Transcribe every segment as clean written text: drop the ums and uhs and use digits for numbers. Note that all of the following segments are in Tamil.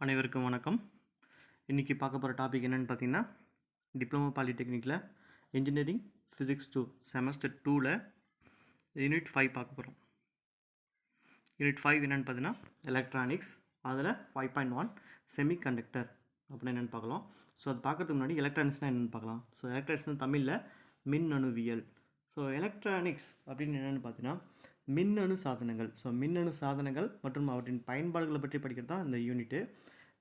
அனைவருக்கும் வணக்கம். இன்றைக்கி பார்க்க போகிற டாபிக் என்னென்னு பார்த்தீங்கன்னா, டிப்ளமோ பாலிடெக்னிக்கில் இன்ஜினியரிங் ஃபிசிக்ஸ் 2 செமஸ்டர் 2ல் யூனிட் 5 பார்க்க போகிறோம். யூனிட் 5 என்னென்னு பார்த்தீங்கன்னா எலக்ட்ரானிக்ஸ், அதில் 5.1 செமிகண்டக்டர் அப்படின்னு என்னென்னு பார்க்கலாம். ஸோ அது பார்க்கறதுக்கு முன்னாடி எலக்ட்ரானிக்ஸ்னால் என்னென்னு பார்க்கலாம். ஸோ எலக்ட்ரானிக்ஸ்னால் தமிழில் மின்னணுவியல். ஸோ எலக்ட்ரானிக்ஸ் அப்படின்னு என்னென்னு பார்த்தீங்கன்னா மின்னணு சாதனங்கள். ஸோ மின்னணு சாதனங்கள் மற்றும் அவற்றின் பயன்பாடுகளை பற்றி படிக்கிறது தான் இந்த யூனிட்டு.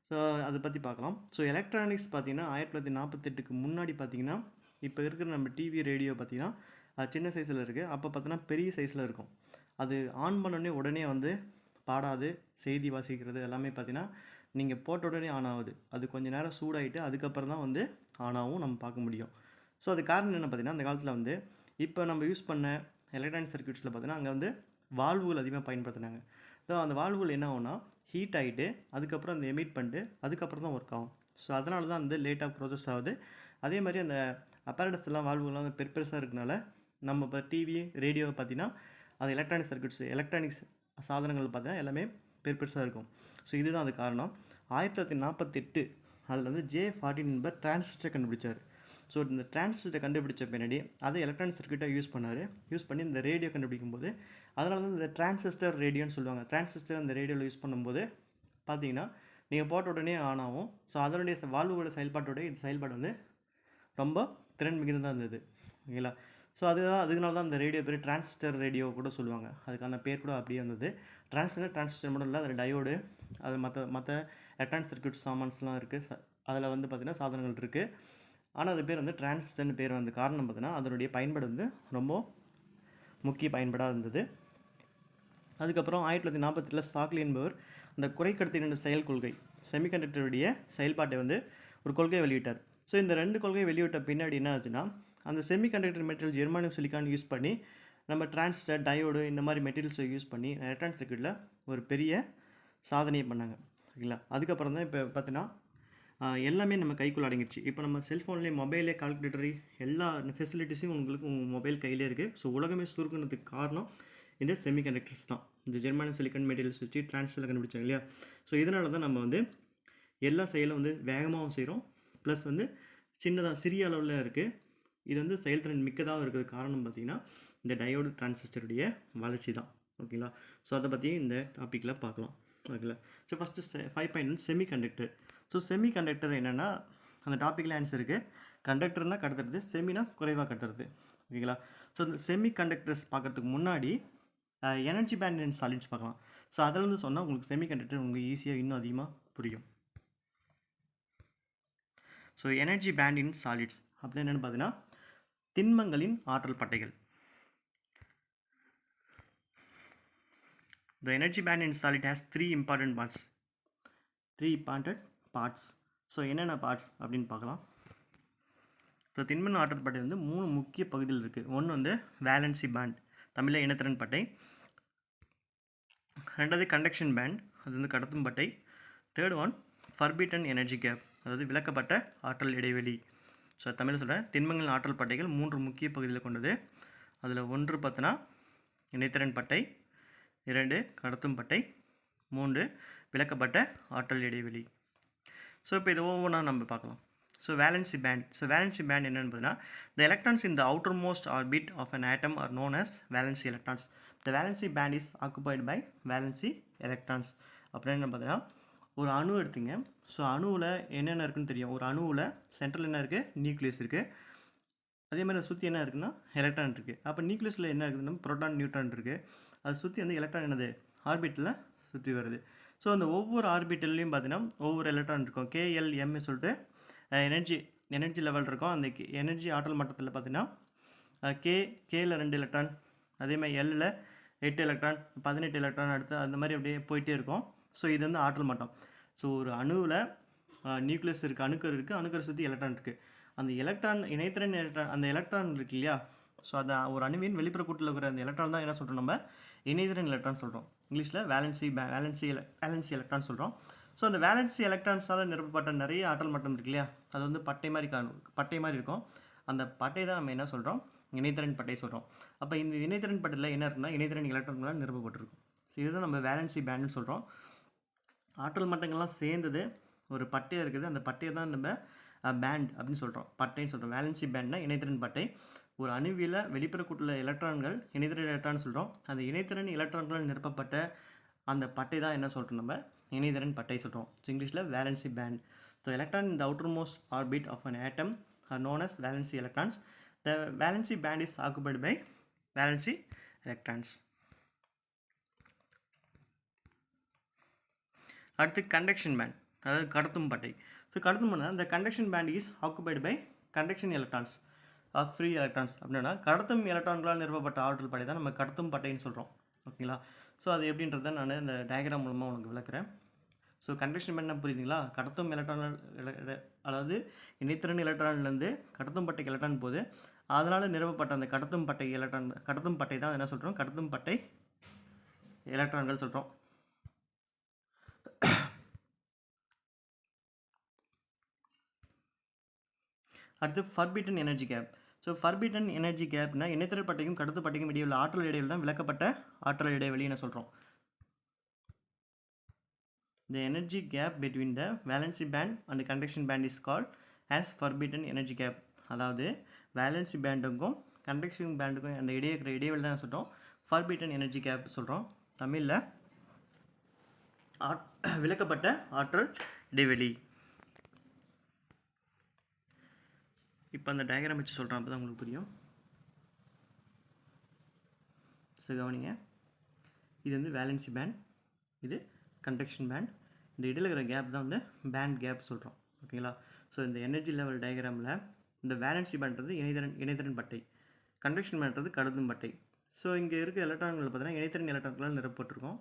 ஸோ அதை பற்றி பார்க்கலாம். ஸோ எலக்ட்ரானிக்ஸ் பார்த்திங்கன்னா 1948க்கு முன்னாடி பார்த்திங்கன்னா இப்போ இருக்கிற நம்ம டிவி ரேடியோ பார்த்திங்கன்னா அது சின்ன சைஸில் இருக்குது. அப்போ பார்த்தீங்கன்னா பெரிய சைஸில் இருக்கும். அது ஆன் பண்ணோடனே உடனே வந்து பாடாது, செய்தி வாசிக்கிறது எல்லாமே பார்த்திங்கன்னா நீங்கள் போட்ட உடனே ஆன் ஆகுது. அது கொஞ்சம் நேரம் சூடாகிட்டு அதுக்கப்புறம் தான் வந்து ஆனாகவும் நம்ம பார்க்க முடியும். ஸோ அது காரணம் என்ன பார்த்திங்கன்னா, அந்த காலத்தில் வந்து இப்போ நம்ம யூஸ் பண்ண எலக்ட்ரானிக் சர்க்யூட்ஸில் பார்த்தீங்கன்னா அங்கே வந்து வால்வுகள் அதிகமாக பயன்படுத்தினாங்க. ஸோ அந்த வால்வுகள் என்ன ஆகும்னா ஹீட் ஆகிட்டு அதுக்கப்புறம் அந்த எமிட் பண்ணிட்டு அதுக்கப்புறம் தான் ஒர்க் ஆகும். ஸோ அதனால தான் வந்து லேட்டாக ப்ரோசஸ் ஆகுது. அதே மாதிரி அந்த அப்பரேட்டஸ் எல்லாம் வால்வுகள்லாம் வந்து பெருசாக இருக்கனால நம்ம இப்போ டிவி ரேடியோவை பார்த்தீங்கன்னா அது எலக்ட்ரானிக் சர்க்யூட்ஸ் எலக்ட்ரானிக்ஸ் சாதனங்கள் பார்த்தீங்கன்னா எல்லாமே பெருசாக இருக்கும். ஸோ இதுதான் அது காரணம். 1948 அதில் வந்து J14 என்பவர் டிரான்சிஸ்டர் கண்டுபிடிச்சார். ஸோ இந்த டிரான்சிஸ்டரை கண்டுபிடிச்ச பின்னாடி அதை எலக்ட்ரானிக் சர்க்யூட்டாக யூஸ் பண்ணி இந்த ரேடியோ கண்டுபிடிக்கும் போது அதனால தான் இந்த டிரான்சிஸ்டர் ரேடியோன்னு சொல்லுவாங்க. டிரான்சிஸ்டர் அந்த ரேடியோவில் யூஸ் பண்ணும்போது பார்த்தீங்கன்னா நீங்கள் போட்ட உடனே ஆன் ஆகும். ஸோ அதனுடைய வால்வோட செயல்பாட்டோட இந்த செயல்பாடு வந்து ரொம்ப திறன் மிகுந்ததாக இருந்தது. ஓகேங்களா? ஸோ அதனால தான் இந்த ரேடியோ பேர் டிரான்சிஸ்டர் ரேடியோ கூட சொல்லுவாங்க. அதுக்கான பேர் கூட அப்படியே வந்தது. டிரான்சிஸ்டர் மட்டும் இல்லை, அதில் டயோடு, அது மற்ற எலக்ட்ரானிக் சர்க்யூட் சாமான்ஸ்லாம் இருக்குது. அதில் வந்து பார்த்திங்கன்னா சாதனங்கள் இருக்குது. ஆனால் அது பேர் வந்து டிரான்சிஸ்டர்னு பேர் வந்து காரணம் பார்த்தீங்கன்னா அதனுடைய பயன்பாடு வந்து ரொம்ப முக்கிய பயன்பாடாக இருந்தது. அதுக்கப்புறம் 1948 சாக்லி என்பவர் அந்த குறைக்கடத்தியின் செயல் கொள்கை செமிகண்டக்டருடைய செயல்பாட்டை வந்து ஒரு கொள்கையை வெளியிட்டார். ஸோ இந்த 2 கொள்கையை வெளியிட்ட பின்னாடி என்ன ஆச்சுன்னா அந்த செமிகண்டக்டர் மெட்டீரியல் ஜெர்மானியம் சிலிக்கான் யூஸ் பண்ணி நம்ம டிரான்சிஸ்டர் டயோடு இந்த மாதிரி மெட்டீரியல்ஸை யூஸ் பண்ணி எலக்ட்ரானிக் சர்க்யூட்டில் ஒரு பெரிய சாதனையை பண்ணாங்க. ஓகேங்களா? அதுக்கப்புறம் தான் இப்போ பார்த்தீங்கன்னா எல்லாமே நம்ம கைக்குள்ள அடங்கிடுச்சு. இப்போ நம்ம செல்ஃபோன்லேயே மொபைலே கால்குலேட்டரு எல்லா ஃபெசிலிட்டிஸும் உங்களுக்கு உங்கள் மொபைல் கையிலே இருக்குது. ஸோ உலகமே சுருக்குனதுக்கு காரணம் இந்த செமிகண்டக்டர்ஸ் தான். இந்த ஜெர்மானியம் சிலிக்கான் மெட்டீரியல்ஸ் வச்சு டிரான்சிஸ்டரில் கண்டுபிடிச்சாங்க இல்லையா? ஸோ இதனால தான் நம்ம வந்து எல்லா செயலும் வந்து வேகமாகவும் செய்கிறோம், ப்ளஸ் வந்து சிறிய அளவில் இருக்குது. இது வந்து செயல்திறன் மிக்கதாக இருக்கிறது காரணம் பார்த்திங்கன்னா இந்த டயோடு டிரான்சிஸ்டருடைய வளர்ச்சி தான். ஓகேங்களா? ஸோ அதை பற்றி இந்த டாப்பிக்கில் பார்க்கலாம். ஓகேங்களா? So first 5.1 semiconductor. So semiconductor என்னென்னா அந்த டாப்பிக்கில் ஆன்சர் இருக்குது. கண்டக்டர்னால் கடத்துறது, செமினா குறைவாக கடத்துறது. ஓகேங்களா? ஸோ இந்த செமிகண்டக்டர்ஸ் பார்க்குறதுக்கு முன்னாடி எனர்ஜி பேண்ட் அண்ட் சாலிட்ஸ் பார்க்கலாம். ஸோ அதில் சொன்னால் உங்களுக்கு செமிகண்டக்டர் உங்களுக்கு ஈஸியாக இன்னும் அதிகமாக புரியும். So energy band in solids அப்படின்னு என்னென்னு பார்த்தீங்கன்னா திண்மங்களின் ஆற்றல் பட்டைகள். The energy band in solid has 3 important parts. So என்னென்ன பார்ட்ஸ் அப்படின்னு பார்க்கலாம். ஸோ திண்ம ஆற்றல் பட்டை வந்து 3 முக்கிய பகுதியில் இருக்குது. ஒன்று வந்து வேலன்சி பேண்ட், தமிழில் இனத்திறன் பட்டை. ரெண்டாவது கண்டக்ஷன் பேண்ட், அது வந்து கடத்தும் பட்டை. Third one forbidden energy gap, அதாவது விளக்கப்பட்ட ஆற்றல் இடைவெளி. ஸோ தமிழில் சொல்கிறேன், திண்மங்களின் ஆற்றல் பட்டைகள் 3 முக்கிய பகுதியில் கொண்டது. அதில் ஒன்று பார்த்தோன்னா இணைத்திறன் பட்டை, 2 கடத்தும் பட்டை, 3 விளக்கப்பட்ட ஆற்றல் இடைவெளி. ஸோ இப்போ இது ஒவ்வொன்றா நம்ம பார்க்கலாம். ஸோ வேலன்சி பேண்ட் என்னென்னு பார்த்தீங்கன்னா the electrons in the outermost orbit of an atom are known as valency electrons. The valency band is occupied by valency electrons. அப்படின்னு என்ன பார்த்தீங்கன்னா ஒரு அணு எடுத்துங்க. ஸோ அணுவில் என்னென்ன இருக்குன்னு தெரியும். ஒரு அணுவில் சென்ட்ரல் என்ன இருக்குது, நியூக்ளியஸ் இருக்குது. அதே மாதிரி அதை சுற்றி என்ன இருக்குன்னா எலக்ட்ரான் இருக்குது. அப்போ நியூக்ளியஸில் என்ன இருக்குதுன்னா புரோட்டான், நியூட்ரான் இருக்குது. அதை சுற்றி வந்து எலக்ட்ரான் என்னது ஆர்பிட்டில் சுற்றி வருது. ஸோ அந்த ஒவ்வொரு ஆர்பிட்டல்லையும் பார்த்தீங்கன்னா ஒவ்வொரு எலக்ட்ரான் இருக்கும். KLMன்னு சொல்லிட்டு எனர்ஜி லெவல் இருக்கும். அந்த எனர்ஜி ஆற்றல் மட்டத்தில் பார்த்தீங்கன்னா கேல 2 எலக்ட்ரான், அதேமாதிரி எல்லில் 8 எலக்ட்ரான், 18 எலக்ட்ரான், அடுத்து அந்த மாதிரி அப்படியே போயிட்டே இருக்கும். ஸோ இது வந்து ஆற்றல் மட்டம். ஸோ ஒரு அணுவில் நியூக்ளியஸ் இருக்குது, அணுக்கரை சுற்றி எலக்ட்ரான் இருக்குது. அந்த எலக்ட்ரான் இணைத்திறன் எலக்ட்ரான், அந்த எலக்ட்ரான் இருக்கு இல்லையா? ஸோ அதை ஒரு அணுவின் வெளிப்புற கூட்டில் இருக்கிற அந்த எலக்ட்ரான் தான் என்ன சொல்கிறோம், நம்ம இணைதிறன் எலக்ட்ரான் சொல்கிறோம். இங்கிலீஷில் வேலன்சி எலக்ட்ரான் சொல்கிறோம். ஸோ அந்த வேலன்சி எலக்ட்ரான்ஸால் நிரப்பப்பட்ட நிறைய ஆற்றல் மட்டம் இருக்கு இல்லையா? அது வந்து பட்டை மாதிரி இருக்கும். அந்த பட்டை தான் நம்ம என்ன சொல்கிறோம், இணைதிறன் பட்டை சொல்கிறோம். அப்போ இந்த இணைதிறன் பட்டையில் என்ன இருக்குன்னா இணைதிறன் எலக்ட்ரான்களால் நிரப்பப்பட்டிருக்கும். ஸோ இதுதான் நம்ம வேலன்சி பேண்டுன்னு சொல்கிறோம். ஆற்றல் மட்டங்கள்லாம் சேர்ந்தது ஒரு பட்டையாக இருக்குது. அந்த பட்டையை தான் நம்ம பேண்ட் அப்படின்னு சொல்கிறோம், பட்டைன்னு சொல்கிறோம். வேலன்சி பேண்ட்னா இணைத்திறன் பட்டை. ஒரு அணுவில வெளிப்புற கூட்டுள்ள எலக்ட்ரான்கள் இணைத்திறன் எலக்ட்ரான் சொல்கிறோம். அந்த இணைத்திறன் எலக்ட்ரான்கள் நிரப்பப்பட்ட அந்த பட்டை தான் என்ன சொல்கிறோம், நம்ம இணைத்திறன் பட்டை சொல்கிறோம். ஸோ இங்கிலீஷில் valency band. So electron in the outermost orbit of an atom are known as valency electrons. The valency band is occupied by valency electrons. அடுத்து கண்டக்ஷன் பேண்ட், அதாவது கடத்தும் பட்டை. ஸோ கடத்தும் பட்டை, இந்த conduction band is occupied by conduction electrons or free electrons. அப்படின்னா கடத்தும் எலக்ட்ரான்களால் நிறுவப்பட்ட ஆற்றல் பட்டை தான் நம்ம கடத்தும் பட்டைன்னு சொல்கிறோம். ஓகேங்களா? ஸோ அது எப்படின்றத நான் இந்த டயக்ராம் மூலமாக உனக்கு விளக்குறேன். ஸோ கண்டக்ஷன் பேண்ட் புரியுதுங்களா? கடத்தும் எலக்ட்ரான், அதாவது இணைத்திறன் எலக்ட்ரான்லேருந்து கடத்தும் பட்டைக்கு எலக்ட்ரான் போது அதனால் நிறுவப்பட்ட அந்த கடத்தும் பட்டை தான் என்ன சொல்கிறோம், கடத்தும் பட்டை எலக்ட்ரான்கள் சொல்கிறோம். அடுத்து forbidden energy gap. So forbidden energy கேப்னா இணைத்திறன் பட்டைக்கும் கடத்து பட்டைக்கும் இடையே உள்ள ஆற்றல் இடைவெளி தான் விளக்கப்பட்ட ஆற்றல் இடைவெளின்னு சொல்கிறோம். The energy gap between the valency band and the conduction band is called as forbidden energy gap. அதாவது வேலன்சி பேண்டுக்கும் கண்டக்ஷன் பேண்டுக்கும் அந்த இடையே இருக்கிற இடைவெளி தான் சொல்கிறோம் ஃபர்பிட்டன் எனர்ஜி கேப் சொல்கிறோம். தமிழில் விளக்கப்பட்ட ஆற்றல் இடைவெளி. இப்போ அந்த டயக்ராம் வச்சு சொல்கிறேன், அப்போ தான் உங்களுக்கு புரியும். ஸோ கவனிங்க, இது வந்து வேலன்சி பேண்ட், இது கண்டக்ஷன் பேண்ட். இந்த இடையில் இருக்கிற கேப் தான் வந்து பேண்ட் கேப் சொல்கிறோம். ஓகேங்களா? ஸோ இந்த எனர்ஜி லெவல் டயக்ராமில் இந்த வேலன்சி பேண்ட்றது இணைத்திறன் பட்டை, கண்டக்ஷன் பேண்ட்றது கடத்தும் பட்டை. ஸோ இங்கே இருக்கிற எலக்ட்ரான்கள் பார்த்தீங்கன்னா இணைத்திறன் எலக்ட்ரான்களால் நிரப்பப்பட்டிருக்கும்.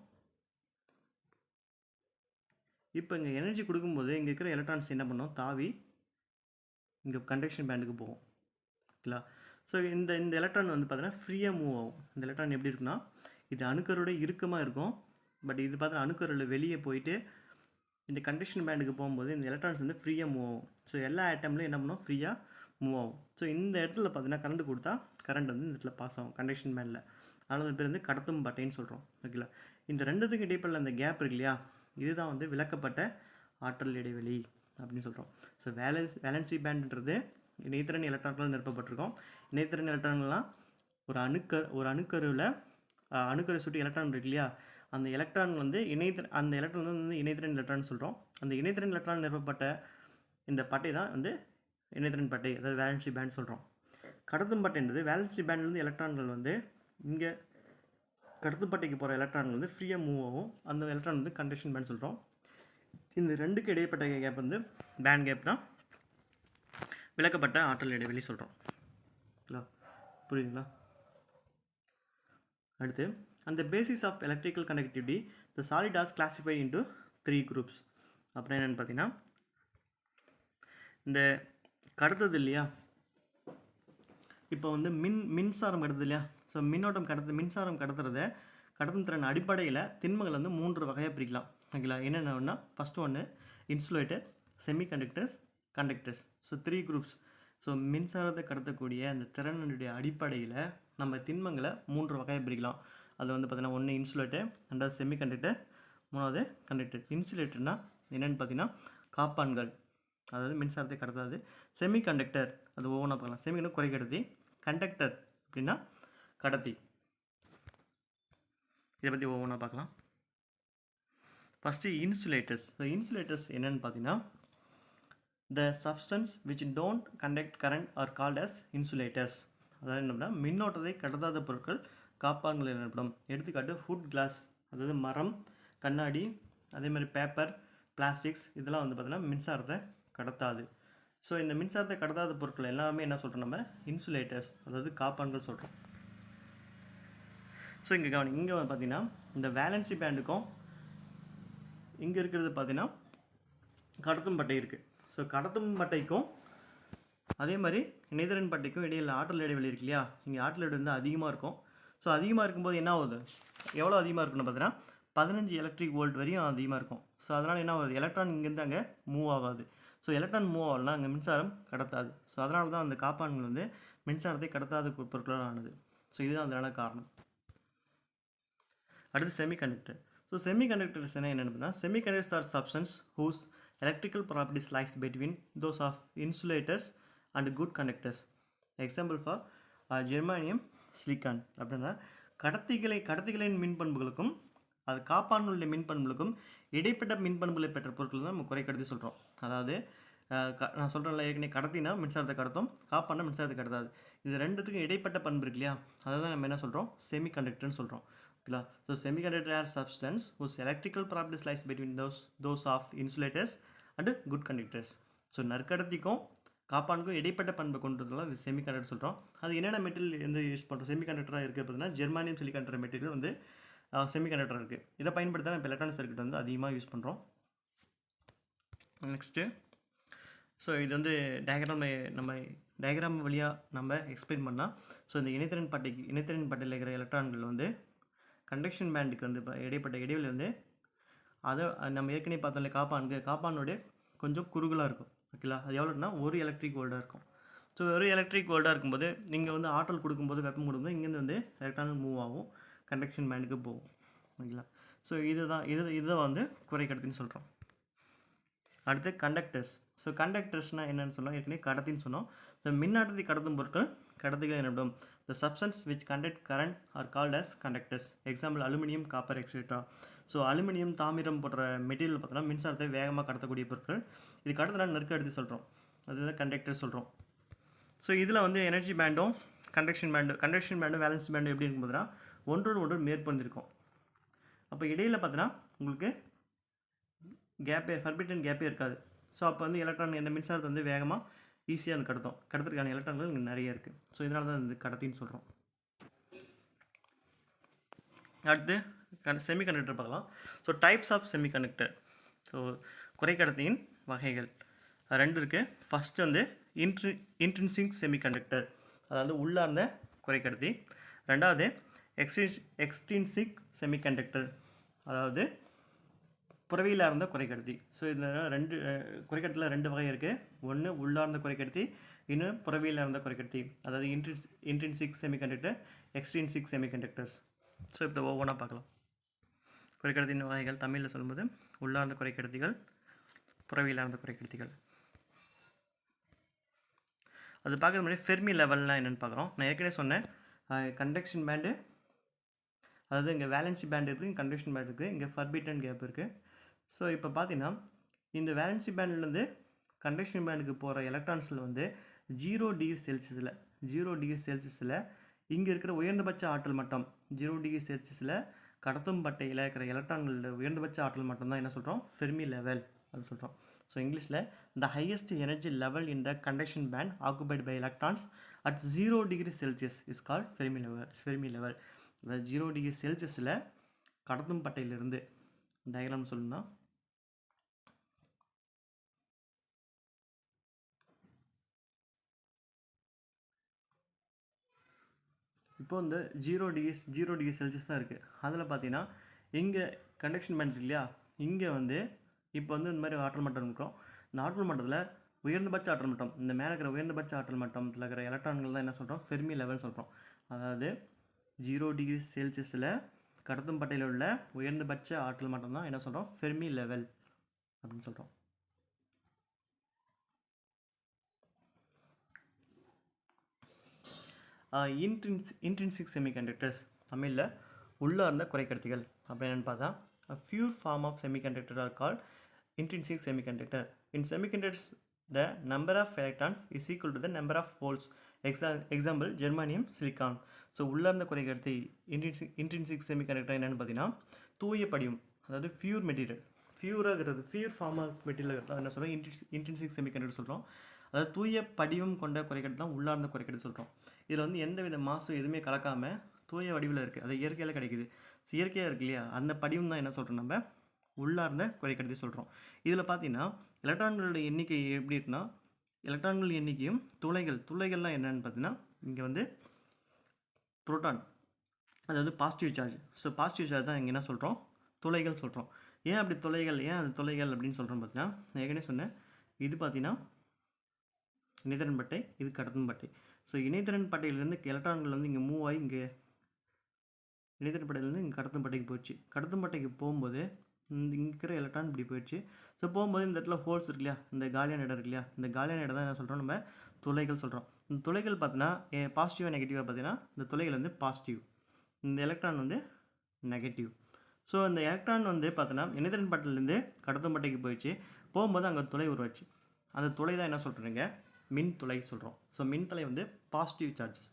இப்போ இங்கே எனர்ஜி கொடுக்கும்போது இங்கே இருக்கிற எலக்ட்ரான்ஸ் என்ன பண்ணோம், தாவி இங்கே கண்டக்ஷன் பேண்டுக்கு போகும். ஓகேங்களா? ஸோ இந்த எலக்ட்ரான் வந்து பார்த்தீங்கன்னா ஃப்ரீயாக மூவ் ஆகும். இந்த எலக்ட்ரான் எப்படி இருக்குன்னா, இது அணுக்கரோட இறுக்கமாக இருக்கும். பட் இது பார்த்தா அணுக்கரில் வெளியே போயிட்டு இந்த கண்டக்ஷன் பேண்டுக்கு போகும்போது இந்த எலக்ட்ரான்ஸ் வந்து ஃப்ரீயாக மூவ் ஆகும். ஸோ எல்லா ஆட்டம்லையும் என்ன பண்ணும், ஃப்ரீயாக மூவ் ஆகும். ஸோ இந்த இடத்துல பார்த்தீங்கன்னா கரண்ட் கொடுத்தா கரண்ட் வந்து இந்த இடத்துல பாஸ் ஆகும் கண்டக்ஷன் பேண்டில். அதனால் அந்த பேர் வந்து கடத்தும் பட்டைன்னு சொல்கிறோம். ஓகேங்களா? இந்த ரெண்டுத்துக்கு இடைப்பட்ட அந்த கேப் இருக்கு இல்லையா, இதுதான் வந்து விளக்கப்பட்ட ஆற்றல் இடைவெளி அப்படின்னு சொல்கிறோம். So valency பேண்டுன்றது இணைத்திறன் எலக்ட்ரான்களால் நிரப்பப்பட்டிருக்கோம். இணைத்திறன் எலக்ட்ரான்கள்லாம் ஒரு அணுக்கரு சுற்றி எலக்ட்ரான் இருக்கு இல்லையா, அந்த எலக்ட்ரான் வந்து அந்த எலக்ட்ரான் வந்து இணைத்திறன் எலக்ட்ரான் சொல்கிறோம். அந்த இணைத்திறன் எலக்ட்ரான் நிரப்பப்பட்ட இந்த பட்டை தான் வந்து இணைத்திறன் பட்டை, அதாவது வேலன்சி பேண்ட் சொல்கிறோம். கடத்தும் பட்டைன்றது வேலன்சி பேண்ட்லேருந்து எலக்ட்ரான்கள் வந்து இங்கே கடத்தும் பட்டைக்கு போகிற எலக்ட்ரான் வந்து ஃப்ரீயாக மூவ் ஆகும். அந்த எலக்ட்ரான் வந்து கண்டக்ஷன் பேண்ட் சொல்கிறோம். இந்த ரெண்டுக்கு இடைப்பட்ட கேப் வந்து பேண்ட் கேப் தான் விளக்கப்பட்ட ஆற்றல் இடைவெளி சொல்கிறோம். புரியுதுங்களா? அடுத்து, அந்த basis of electrical conductivity the solid as classified into 3 groups. அப்புறம் என்னென்னு பார்த்தீங்கன்னா, இந்த கடத்துது இல்லையா, இப்போ வந்து மின்சாரம் கடத்துது இல்லையா, ஸோ மின்சாரம் கடத்தும் திறன் அடிப்படையில் திண்மங்கள் வந்து 3 வகையாக பிரிக்கலாம். ஓகேங்களா? என்னென்னா, ஃபஸ்ட்டு ஒன்று insulator, semiconductors, conductors. So 3 groups. So மின்சாரத்தை கடத்தக்கூடிய அந்த திறனுடைய அடிப்படையில் நம்ம திண்மங்களை 3 வகையாக பிரிக்கலாம். அது வந்து பார்த்தீங்கன்னா, ஒன்று இன்சுலேட்டர், ரெண்டாவது செமிகண்டக்டர், மூணாவது கண்டக்டர். இன்சுலேட்டர்னால் என்னென்னு பார்த்தீங்கன்னா காப்பான்கள், அதாவது மின்சாரத்தை கடத்தாது. செமிகண்டக்டர் அது ஒவ்வொன்றா பார்க்கலாம். செமிகண்டக்டர் குறைக்கடத்தி, கண்டக்டர் அப்படின்னா கடத்தி. இதை பற்றி ஒவ்வொன்றா பார்க்கலாம். First insulators. ஸோ இன்சுலேட்டர்ஸ் என்னென்னு பார்த்தீங்கன்னா, the substance which don't conduct current are called as insulators. அதாவது என்னன்னா, மின்னோட்டத்தை கடத்தாத பொருட்கள் காப்பான்கள் எனப்படும். எடுத்துக்காட்டு ஃபுட் கிளாஸ், அதாவது மரம், கண்ணாடி, அதே மாதிரி பேப்பர், பிளாஸ்டிக்ஸ், இதெல்லாம் வந்து பார்த்தீங்கன்னா மின்சாரத்தை கடத்தாது. ஸோ இந்த மின்சாரத்தை கடத்தாத பொருட்கள் எல்லாமே என்ன சொல்கிறோம், நம்ம இன்சுலேட்டர்ஸ், அதாவது காப்பான்கள் சொல்கிறோம். ஸோ இங்கே பார்த்தீங்கன்னா இந்த வேலன்சி பேண்டுக்கும் இங்கே இருக்கிறது பார்த்தீங்கன்னா கடத்தும் பட்டை இருக்குது. ஸோ கடத்தும் பட்டைக்கும் அதே மாதிரி இணைத்திறன் பட்டைக்கும் இடையில் ஆற்றல் இடைவெளி இருக்கு இல்லையா, இங்கே ஆற்றல் இடைவெளி வந்து அதிகமாக இருக்கும். ஸோ அதிகமாக இருக்கும்போது என்ன ஆகுது, எவ்வளோ அதிகமாக இருக்குன்னு பார்த்தீங்கன்னா 15 எலக்ட்ரிக் வோல்ட் வரையும் அதிகமாக இருக்கும். ஸோ அதனால் என்ன ஆகுது, எலக்ட்ரான் இங்கேருந்து அங்கே மூவ் ஆகாது. ஸோ எலக்ட்ரான் மூவ் ஆகலாம், அங்கே மின்சாரம் கடத்தாது. ஸோ அதனால தான் அந்த காப்பான்கள் வந்து மின்சாரத்தை கடத்தாத பொருட்களால் ஆனது. ஸோ இதுதான் அதனால காரணம். அடுத்து செமிகண்டக்டர். ஸோ ஸோ செமிகண்டக்டர்ஸ் என்னென்னா semiconductors are substance whose electrical properties lies between those of insulators and good conductors. Example for germanium silicon அப்படின்னா கடத்திகளின் மின்பண்புகளுக்கும் அது காப்பானுள்ள மின்பண்புகளுக்கும் இடைப்பட்ட மின்பண்புகளை பெற்ற பொருட்கள் தான் நம்ம குறைக்கடத்தி சொல்கிறோம். அதாவது நான் சொல்கிறேன்ல ஏற்கனவே கடத்தினா மின்சாரத்தை கடத்தும், காப்பானா மின்சாரத்தை கடத்தாது. இது ரெண்டுத்துக்கும் இடைப்பட்ட பண்பு இருக்கு இல்லையா, அதை தான் நம்ம என்ன சொல்கிறோம், செமிகண்டக்டர்னு சொல்கிறோம். ஓகேங்களா. So semiconductor are substance whose electrical properties lies between those of insulators and good conductors. So நற்கடத்திக்கும் காப்பானுக்கும் இடைப்பட்ட பண்பை கொண்டதுலாம் இது செமிகண்டக்டர் சொல்கிறோம். அது என்னென்ன மெட்டீரியல் வந்து யூஸ் பண்ணுறோம் செமிகண்டக்டராக இருக்குது அப்படின்னா ஜெர்மானியம் சிலிக்கான்ற மெட்டீரியல் வந்து செமிகண்டக்டர் இருக்குது. இதை பயன்படுத்த நம்ம எலக்ட்ரானிக் சர்க்யூட் வந்து அதிகமாக யூஸ் பண்ணுறோம். நெக்ஸ்ட்டு ஸோ இது வந்து டயக்ராம் வழியாக நம்ம எக்ஸ்பிளைன் பண்ணால், ஸோ இந்த இணைத்திறன் பட்டையில் இருக்கிற எலக்ட்ரான்கள் வந்து கண்டக்ஷன் பேண்டுக்கு வந்து இடைப்பட்ட இடைவெளி வந்து அதை நம்ம ஏற்கனவே பார்த்தோம்ல காப்பானுடைய கொஞ்சம் குறுகலாக இருக்கும். ஓகேங்களா. அது எவ்வளோன்னா 1 எலக்ட்ரிக் வோல்ட்டாக இருக்கும். ஸோ 1 எலக்ட்ரிக் வோல்ட்டாக இருக்கும்போது நீங்கள் வந்து ஆற்றல் கொடுக்கும்போது வெப்பம் கொடுக்கும்போது இங்கேருந்து வந்து எலக்ட்ரான் மூவ் ஆகும், கண்டக்ஷன் பேண்டுக்கு போகும். ஓகேங்களா. ஸோ இதுதான் வந்து குறைக்கடத்தின்னு சொல்கிறோம். அடுத்து கண்டக்டர்ஸ். ஸோ கண்டக்டர்ஸ்னால் என்னென்னு சொன்னோம், ஏற்கனவே கடத்தின்னு சொன்னோம். ஸோ மின்னாற்றத்தை கடத்தும் பொருட்கள் கடத்திகள் என்னிடம். The substance which conduct current are called as conductors. Example aluminium, copper etcetera. So aluminium, தாமிரம் போன்ற மெட்டீரியல் பார்த்தோன்னா மின்சாரத்தை வேகமாக கடத்தக்கூடிய பொருட்கள். இது கடத்தினா நெருக்கடுத்தி சொல்கிறோம், அதுதான் கண்டக்டர் சொல்கிறோம். ஸோ இதில் வந்து எனர்ஜி பேண்டும் கண்டக்ஷன் பேண்டும் வேலன்ஸ் பேண்டும் எப்படி இருக்கும்போதுனா ஒன்றோடு ஒன்று மேற்பொருந்திருக்கும். அப்போ இடையில் பார்த்தீங்கன்னா உங்களுக்கு ஃபர்பிட்டன் கேப்பே இருக்காது. ஸோ அப்போ வந்து எலக்ட்ரான் இந்த மின்சாரத்தை வந்து வேகமாக ஈஸியாக அது கடத்துறதுக்கான எலக்ட்ரான்கள் இங்கே நிறைய இருக்குது. ஸோ இதனால தான் இது கடத்தின்னு சொல்கிறோம். அடுத்து செமிகண்டக்டர் பார்க்கலாம். So types of semiconductor. So குறைக்கடத்தியின் வகைகள் 2 இருக்குது. ஃபஸ்ட்டு வந்து இன்ட்ரின்சிக் செமிகண்டக்டர், அதாவது உள்ளார்ந்த குறைக்கடத்தி. ரெண்டாவது எக்ஸ்ட்ரின்சிக் செமிகண்டக்டர், அதாவது புறவியிலார்ந்த குறைக்கடத்தி. ஸோ இந்த குறைக்கடத்தில் 2 வகை இருக்குது. ஒன்று உள்ளார்ந்த குறைக்கடத்தி, இன்னும் புறவியிலார்ந்த குறைக்கடத்தி, அதாவது intrinsic semiconductor, extrinsic semiconductors. So இப்போ ஒவ்வொன்றா பார்க்கலாம். குறைக்கடத்தின் வகைகள் தமிழில் சொல்லும்போது உள்ளார்ந்த குறைக்கடத்திகள், புறவியிலார்ந்த குறைக்கடத்திகள். அது பார்க்குறது முன்னாடி ஃபெர்மி லெவல்லாம் என்னென்னு பார்க்குறோம். நான் ஏற்கனவே சொன்னேன் கண்டக்ஷன் பேண்டு, அதாவது இங்கே வேலன்சி பேண்ட் இருக்குது, இங்கே கண்டக்ஷன் பேண்ட் இருக்குது, இங்கே ஃபர்பிட்டன் கேப் இருக்குது. ஸோ இப்போ பார்த்தீங்கன்னா இந்த வேலன்சி பேண்ட்லேருந்து கண்டக்ஷன் பேண்டுக்கு போகிற எலக்ட்ரான்ஸில் வந்து 0 டிகிரி செல்சியஸில் இங்கே இருக்கிற உயர்ந்தபட்ச ஆற்றல் மட்டம் 0 டிகிரி செல்சியஸில் கடத்தும் பட்டையில் இருக்கிற எலக்ட்ரான்களோட உயர்ந்தபட்ச ஆற்றல் மட்டம் தான் என்ன சொல்கிறோம், ஃபெர்மி லெவல் அப்படின்னு சொல்கிறோம். ஸோ இங்கிலீஷில் the highest energy level in the conduction band occupied by electrons at 0 degree Celsius is called Fermi level. அதாவது 0 டிகிரி செல்சியஸில் கடத்தும் பட்டையிலிருந்து டயக்ராம் சொல்லணும்னா இப்போ இந்த 0 டிகிரி செல்சியஸ் தான் இருக்குது. அதில் பார்த்தீங்கன்னா இங்கே கண்டக்ஷன் பேண்ட் இல்லையா, இங்கே வந்து இப்போ வந்து இந்த மாதிரி ஆற்றல் மட்டம் இருக்கும். இந்த ஆற்றல் மட்டத்தில் உயர்ந்தபட்ச ஆற்றல் மட்டம், இந்த மேலே இருக்கிற உயர்ந்தபட்ச ஆற்றல் மட்டத்தில் இருக்கிற எலக்ட்ரான்கள் தான் என்ன சொல்கிறோம், ஃபெர்மி லெவல் சொல்கிறோம். அதாவது 0 டிகிரி செல்சியஸில் கடத்தும் பட்டையில் உள்ள உயர்ந்தபட்ச ஆற்றல் மட்டம் தான் என்ன சொல்கிறோம், ஃபெர்மி லெவல் அப்படின்னு சொல்கிறோம். இன்ட்ரின்சிக் செமிகண்டக்டர்ஸ் தமிழில் உள்ளார்ந்த குறைக்கடத்திகள் அப்படின்னு பார்த்தா pure form of semiconductor are called intrinsic semiconductor. In semiconductors the number of electrons is equal to the number of holes. Example germanium, silicon. So உள்ளார்ந்த குறைக்கடத்தி இன்ட்ரின்சிக் செமிகண்டக்டர் என்னென்னு பார்த்தீங்கன்னா தூய படிவம், அதாவது pure material, pure form of material என்ன சொல்கிறோம், இன்ட்ரின்சிக் செமிகண்டக்டர் சொல்கிறோம். அதாவது தூய படிவம் கொண்ட குறைக்கடத்தி தான் உள்ளார்ந்த குறைக்கடத்தி சொல்கிறோம். இதில் வந்து எந்த வித மாசு எதுவுமே கலக்காமல் தூய வடிவில் இருக்குது, அது இயற்கையில் கிடைக்குது. இயற்கையாக இருக்கு இல்லையா, அந்த படிவம் தான் என்ன சொல்கிறோம், நம்ம உள்ளார்ந்த குறைக்கடத்தி சொல்கிறோம். இதில் பார்த்தீங்கன்னா எலக்ட்ரான்களோட எண்ணிக்கை எப்படி இருக்குன்னா, எலக்ட்ரான்கள் எண்ணிக்கையும் துளைகள்லாம் என்னென்னு பார்த்தீங்கன்னா இங்கே வந்து புரோட்டான், அதாவது positive charge. So positive charge தான் இங்கே என்ன சொல்கிறோம், துளைகள் சொல்கிறோம். ஏன் அது துளைகள் அப்படின்னு சொல்கிறோம் பார்த்தீங்கன்னா, நான் ஏற்கனவே சொன்னேன், இது பார்த்தீங்கன்னா இணைத்திறன் பட்டை, இது கடத்தும் பட்டை. ஸோ இணைத்திறன் பட்டையிலேருந்து எலக்ட்ரான்கள் வந்து இங்கே மூவ் ஆகி இங்கே இணைதிறன் பட்டையிலேருந்து இங்கே கடத்தும் பட்டைக்கு போயிடுச்சு. கடத்தும் பட்டைக்கு போகும்போது இங்கே இருக்கிற எலக்ட்ரான் இப்படி போயிடுச்சு. ஸோ போகும்போது இந்த இடத்துல ஹோல்ஸ் இருக்கு இல்லையா, இந்த காலியான இடம் இருக்கு இல்லையா, இந்த காலியான இடம் தான் என்ன சொல்கிறோம், நம்ம துளைகள் சொல்கிறோம். இந்த துளைகள் பார்த்தீங்கன்னா பாசிட்டிவாக நெகட்டிவாக பார்த்தீங்கன்னா இந்த துளைகள் வந்து பாசிட்டிவ், இந்த எலக்ட்ரான் வந்து நெகட்டிவ். ஸோ இந்த எலக்ட்ரான் வந்து பார்த்தீங்கன்னா இணைதிறன் பட்டையிலேருந்து கடத்தும் பட்டைக்கு போயிடுச்சு. போகும்போது அங்கே துளை உருவாச்சு. அந்த துளை தான் என்ன சொல்கிறீங்க, மின் துளை சொல்கிறோம். ஸோ மின் துளை வந்து பாசிட்டிவ் சார்ஜஸ்.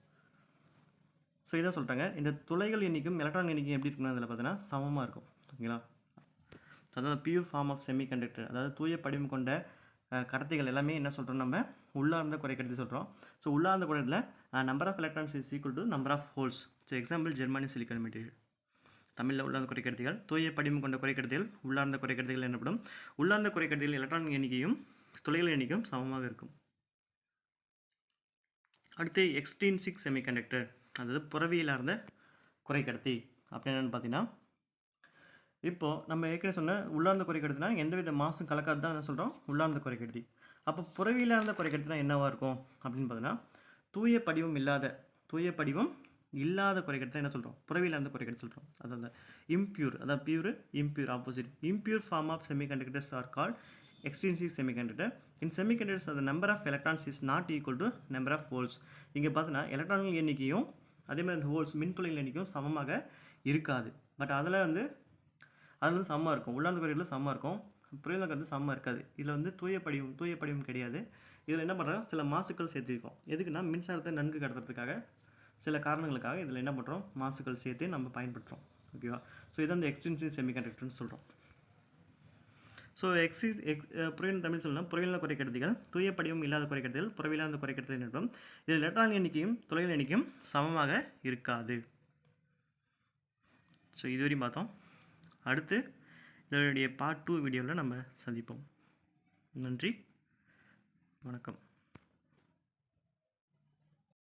ஸோ இதான் சொல்லிட்டாங்க. இந்த துளைகள் எண்ணிக்கும் எலக்ட்ரான் எண்ணிக்கும் எப்படி இருக்குன்னா அதில் பார்த்தீங்கன்னா சமமாக இருக்கும். ஓகேங்களா? அதாவது பியூர் ஃபார்ம் ஆஃப் செமிகண்டக்டர், அதாவது தூய படிவம் கொண்ட கடத்திகள் எல்லாமே என்ன சொல்கிறோம், நம்ம உள்ளார்ந்த குறைக்கடத்தி சொல்கிறோம். ஸோ உள்ளார்ந்த குறைக்கடத்தில் number of electrons is equal to number of holes. So example germanium silicon material. தமிழில் உள்ளார்ந்த குறைக்கடத்திகள், தூய படிவம் கொண்ட குறைக்கடத்திகள், உள்ளார்ந்த குறைக்கடத்திகள் எனப்படும். உள்ளார்ந்த குறைக்கடத்திகள் எலக்ட்ரான் எண்ணிக்கையும் துளைகள் எண்ணிக்கையும் சமமாக இருக்கும். அடுத்து எக்ஸ்ட்ரீன்சிக் செமிகண்டக்டர், அதாவது புறவியலார்ந்த குறைக்கடத்தி அப்படின்னு என்னென்னு பார்த்தீங்கன்னா, இப்போது நம்ம ஏற்கனவே சொன்ன உள்ளார்ந்த குறைக்கடத்தினா எந்தவித மாசும் கலக்காது தான் என்ன சொல்கிறோம், உள்ளார்ந்த குறைக்கடத்தி. அப்போ புறவியலார்ந்த குறைக்கடத்தினா என்னவாக இருக்கும் அப்படின்னு பார்த்தீங்கன்னா, தூய படிவம் இல்லாத குறைக்கடத்தி என்ன சொல்கிறோம், புறவியலார்ந்த குறைக்கடத்தி சொல்கிறோம். அதாவது இம்பியூர், அதாவது pure impure opposite. Impure form of semiconductors are called extrinsic semiconductor. In semiconductors the number of electrons is not equal to number of holes. இங்கே பார்த்தீங்கன்னா எலக்ட்ரான்கள் எண்ணிக்கையும் அதே மாதிரி இந்த ஹோல்ஸ் மின்துளைகள் எண்ணிக்கையும் சமமாக இருக்காது. பட் அதில் வந்து சமமாக இருக்கும். உள்ளார்ந்த குறைக்கடத்தில் சமமாக இருக்கும், புறவியலார்ந்த குறைக்கடத்தில் சமமாக இருக்காது. இதில் வந்து தூய படிவம் கிடையாது. இதில் என்ன பண்ணுறோம், சில மாசுக்கள் சேர்த்துருக்கோம். எதுக்குன்னா மின்சாரத்தை நன்கு கடத்துறதுக்காக, சில காரணங்களுக்காக இதில் என்ன பண்ணுறோம், மாசுக்கள் சேர்த்து நம்ம பயன்படுத்துகிறோம். ஓகேவா? ஸோ இதை வந்து எக்ஸ்ட்ரீன்சிக் செமிகண்டக்டர்னு சொல்கிறோம். ஸோ புறவியல் தமிழ் சொல்லணும், புறவியலார்ந்த குறைக்கடத்திகள், தூய படிவம் இல்லாத குறைக்கடத்திகள், புறவியலார்ந்த குறைக்கடத்திகள் என்றும். இதில் எலக்ட்ரான் எண்ணிக்கையும் துளைகள் எண்ணிக்கையும் சமமாக இருக்காது. ஸோ இதுவரையும் பார்த்தோம். அடுத்து இதனுடைய பார்ட் 2 வீடியோவில் நம்ம சந்திப்போம். நன்றி, வணக்கம்.